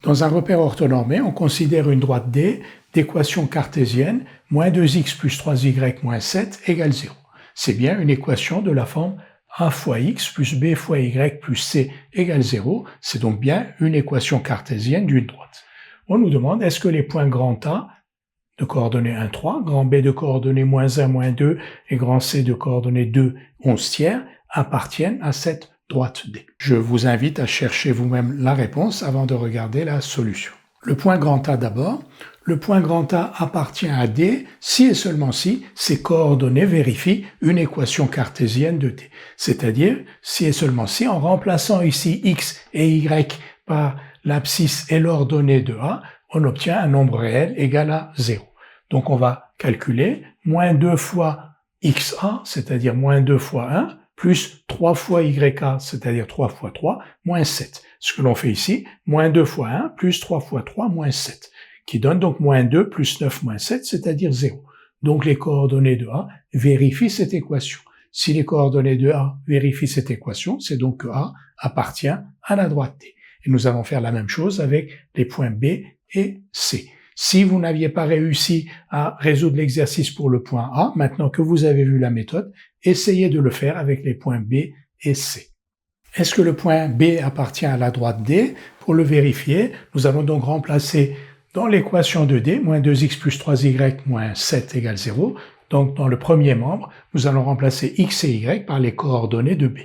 Dans un repère orthonormé, on considère une droite D d'équation cartésienne moins 2x plus 3y moins 7 égale 0. C'est bien une équation de la forme a fois x plus b fois y plus c égale 0. C'est donc bien une équation cartésienne d'une droite. On nous demande est-ce que les points grand A de coordonnées 1, 3, grand B de coordonnées moins 1, moins 2 et grand C de coordonnées 2, 11 tiers appartiennent à cette droite D. Je vous invite à chercher vous-même la réponse avant de regarder la solution. Le point grand A d'abord. Le point grand A appartient à D si et seulement si ses coordonnées vérifient une équation cartésienne de D. C'est-à-dire si et seulement si, en remplaçant ici x et y par l'abscisse et l'ordonnée de A, on obtient un nombre réel égal à 0. Donc on va calculer moins 2 fois xa, c'est-à-dire moins 2 fois 1, plus 3 fois YA, c'est-à-dire 3 fois 3, moins 7. Ce que l'on fait ici, moins 2 fois 1, plus 3 fois 3, moins 7, qui donne donc moins 2 plus 9 moins 7, c'est-à-dire 0. Donc les coordonnées de A vérifient cette équation. Si les coordonnées de A vérifient cette équation, c'est donc que A appartient à la droite D. Et nous allons faire la même chose avec les points B et C. Si vous n'aviez pas réussi à résoudre l'exercice pour le point A, maintenant que vous avez vu la méthode, essayez de le faire avec les points B et C. Est-ce que le point B appartient à la droite D? Pour le vérifier, nous allons donc remplacer dans l'équation de D, moins 2x plus 3y moins 7 égale 0. Donc dans le premier membre, nous allons remplacer x et y par les coordonnées de B.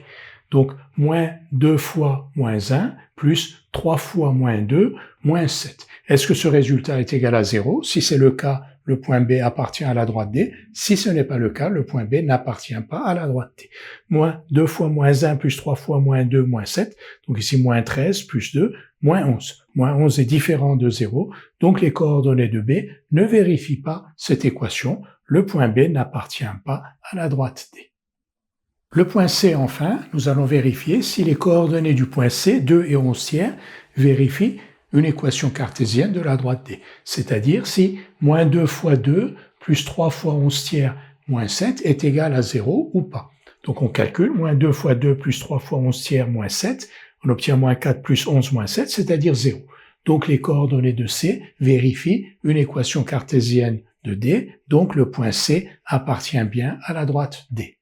Donc moins 2 fois moins 1 plus 3 fois moins 2 moins 7. Est-ce que ce résultat est égal à 0? Si c'est le cas, le point B appartient à la droite D. Si ce n'est pas le cas, le point B n'appartient pas à la droite D. Moins 2 fois moins 1 plus 3 fois moins 2 moins 7. Donc ici moins 13 plus 2 moins 11. Moins 11 est différent de 0. Donc les coordonnées de B ne vérifient pas cette équation. Le point B n'appartient pas à la droite D. Le point C, enfin, nous allons vérifier si les coordonnées du point C, 2 et 11 tiers, vérifient une équation cartésienne de la droite D. C'est-à-dire si moins 2 fois 2 plus 3 fois 11 tiers moins 7 est égal à 0 ou pas. Donc on calcule moins 2 fois 2 plus 3 fois 11 tiers moins 7, on obtient moins 4 plus 11 moins 7, c'est-à-dire 0. Donc les coordonnées de C vérifient une équation cartésienne de D, donc le point C appartient bien à la droite D.